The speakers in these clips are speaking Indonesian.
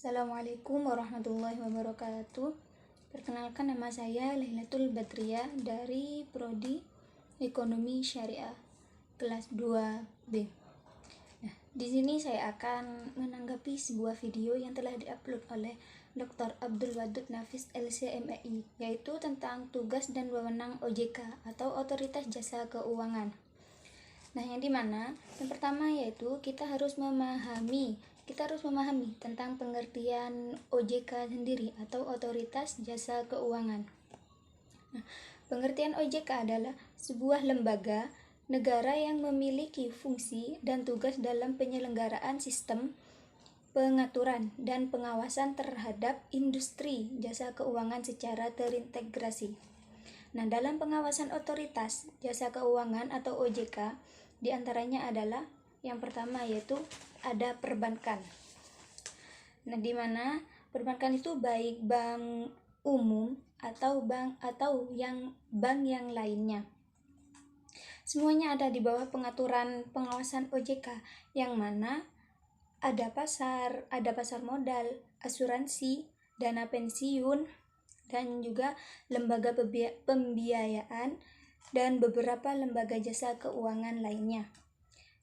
Assalamualaikum warahmatullahi wabarakatuh. Perkenalkan, nama saya Lailatul Badriyah dari Prodi Ekonomi Syariah kelas 2B. Nah, di sini saya akan menanggapi sebuah video yang telah diupload oleh Dr. Abdul Wadud Nafis LCMEI, yaitu tentang tugas dan wewenang OJK atau Otoritas Jasa Keuangan. Nah, yang dimana yang pertama yaitu kita harus memahami tentang pengertian OJK sendiri atau Otoritas Jasa Keuangan. Nah, pengertian OJK adalah sebuah lembaga negara yang memiliki fungsi dan tugas dalam penyelenggaraan sistem pengaturan dan pengawasan terhadap industri jasa keuangan secara terintegrasi. Nah, dalam pengawasan otoritas jasa keuangan atau OJK, diantaranya adalah yang pertama yaitu ada perbankan. Nah, di mana perbankan itu baik bank umum atau bank yang lainnya. Semuanya ada di bawah pengaturan pengawasan OJK, yang mana ada pasar modal, asuransi, dana pensiun, dan juga lembaga pembiayaan dan beberapa lembaga jasa keuangan lainnya.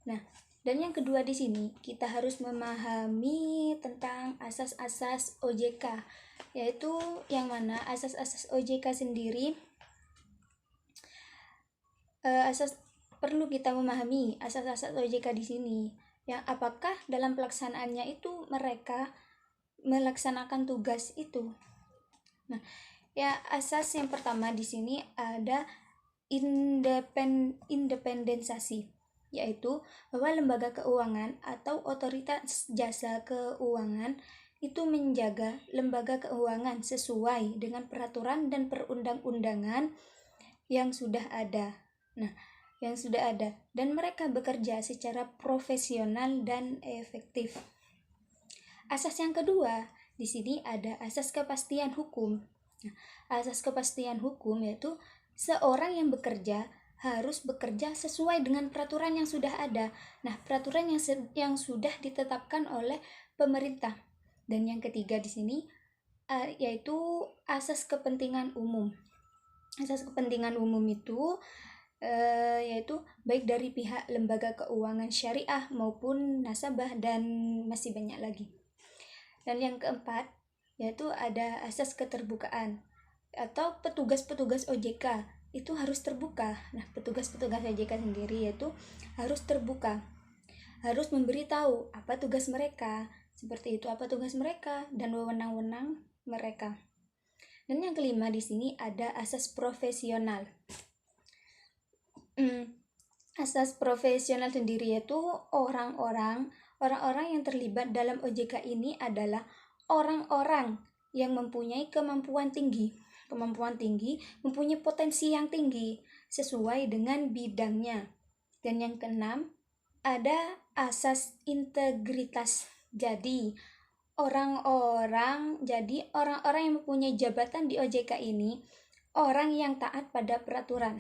Nah, dan yang kedua di sini kita harus memahami tentang asas-asas OJK, yaitu yang mana asas-asas OJK sendiri perlu kita memahami asas-asas OJK di sini. Yang apakah dalam pelaksanaannya itu mereka melaksanakan tugas itu. Nah, ya asas yang pertama di sini ada independensasi, yaitu bahwa lembaga keuangan atau otoritas jasa keuangan itu menjaga lembaga keuangan sesuai dengan peraturan dan perundang-undangan yang sudah ada. Dan mereka bekerja secara profesional dan efektif. Asas yang kedua di sini ada asas kepastian hukum. Nah, asas kepastian hukum yaitu seorang yang bekerja harus bekerja sesuai dengan peraturan yang sudah ada. Nah, peraturan yang sudah ditetapkan oleh pemerintah. Dan yang ketiga di sini yaitu asas kepentingan umum. Asas kepentingan umum itu yaitu baik dari pihak lembaga keuangan syariah maupun nasabah, dan masih banyak lagi. Dan yang keempat yaitu ada asas keterbukaan, atau petugas-petugas OJK itu harus terbuka. Nah, petugas-petugas OJK sendiri yaitu harus terbuka, harus memberitahu apa tugas mereka, seperti itu apa tugas mereka dan wewenang-wewenang mereka. Dan yang kelima di sini ada asas profesional. Asas profesional sendiri yaitu orang-orang yang terlibat dalam OJK ini adalah orang-orang yang mempunyai kemampuan tinggi, mempunyai potensi yang tinggi sesuai dengan bidangnya. Dan yang keenam ada asas integritas. Jadi orang-orang yang mempunyai jabatan di OJK ini orang yang taat pada peraturan.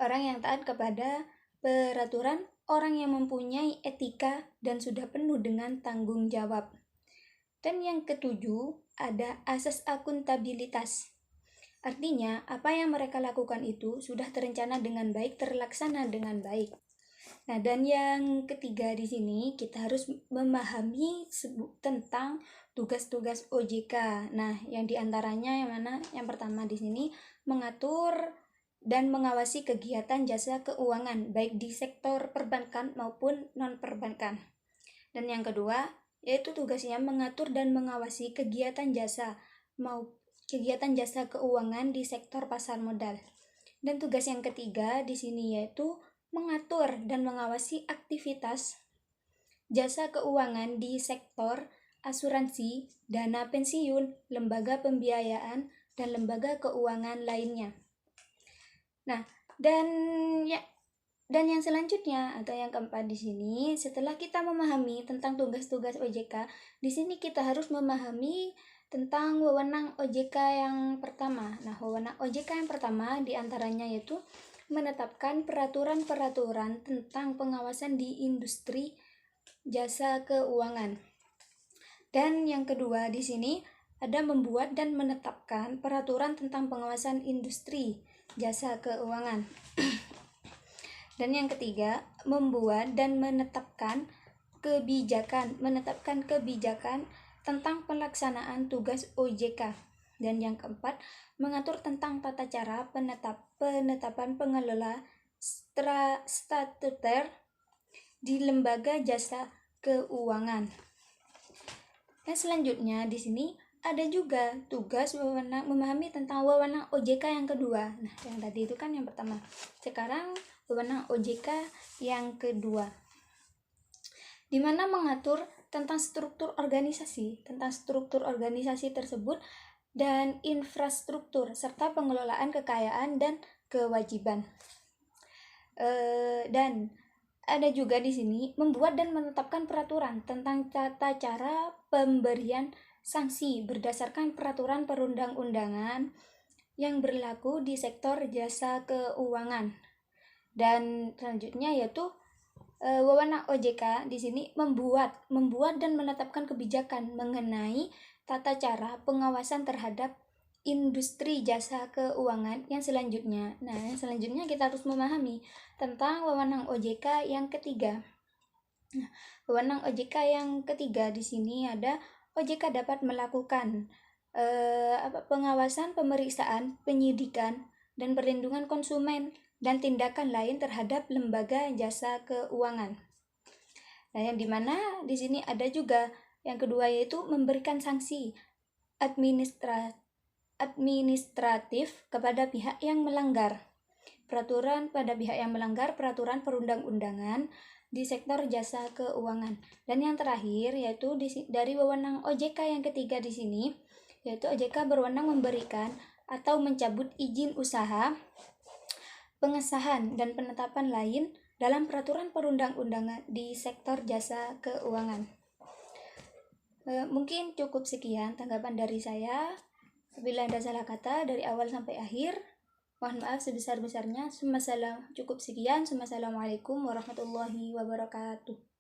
Orang yang taat kepada peraturan, orang yang mempunyai etika dan sudah penuh dengan tanggung jawab. Dan yang ketujuh ada asas akuntabilitas. Artinya, apa yang mereka lakukan itu sudah terencana dengan baik, terlaksana dengan baik. Nah, dan yang ketiga di sini kita harus memahami tentang tugas-tugas OJK. Nah, yang diantaranya yang mana? Yang pertama di sini mengatur dan mengawasi kegiatan jasa keuangan baik di sektor perbankan maupun non-perbankan. Dan yang kedua yaitu tugasnya mengatur dan mengawasi kegiatan jasa keuangan di sektor pasar modal. Dan tugas yang ketiga di sini yaitu mengatur dan mengawasi aktivitas jasa keuangan di sektor asuransi, dana pensiun, lembaga pembiayaan, dan lembaga keuangan lainnya. Nah, dan yang selanjutnya atau yang keempat di sini, setelah kita memahami tentang tugas-tugas OJK, di sini kita harus memahami tentang wewenang OJK yang pertama. Nah, wewenang OJK yang pertama diantaranya yaitu menetapkan peraturan-peraturan tentang pengawasan di industri jasa keuangan. Dan yang kedua di sini ada membuat dan menetapkan peraturan tentang pengawasan industri jasa keuangan. Dan yang ketiga, membuat dan menetapkan kebijakan tentang pelaksanaan tugas OJK. Dan yang keempat, mengatur tentang tata cara penetapan pengelola statuter di lembaga jasa keuangan. Dan selanjutnya di sini ada juga tugas wewenang memahami tentang wewenang OJK yang kedua. Nah, yang tadi itu kan yang pertama. Sekarang wewenang OJK yang kedua, di mana mengatur tentang struktur organisasi tersebut dan infrastruktur serta pengelolaan kekayaan dan kewajiban. Dan ada juga di sini membuat dan menetapkan peraturan tentang tata cara pemberian sanksi berdasarkan peraturan perundang-undangan yang berlaku di sektor jasa keuangan. Dan selanjutnya yaitu wewenang OJK di sini membuat dan menetapkan kebijakan mengenai tata cara pengawasan terhadap industri jasa keuangan yang selanjutnya. Nah, yang selanjutnya kita harus memahami tentang wewenang OJK yang ketiga. Nah, wewenang OJK yang ketiga di sini ada OJK dapat melakukan pengawasan, pemeriksaan, penyidikan, dan perlindungan konsumen dan tindakan lain terhadap lembaga jasa keuangan. Nah, yang dimana di sini ada juga yang kedua yaitu memberikan sanksi administratif kepada pihak yang melanggar peraturan perundang-undangan di sektor jasa keuangan. Dan yang terakhir yaitu dari wewenang OJK yang ketiga di sini yaitu OJK berwenang memberikan atau mencabut izin usaha, pengesahan dan penetapan lain dalam peraturan perundang-undangan di sektor jasa keuangan. Mungkin cukup sekian tanggapan dari saya. Bila ada salah kata dari awal sampai akhir, mohon maaf sebesar-besarnya. Cukup sekian. Wassalamualaikum warahmatullahi wabarakatuh.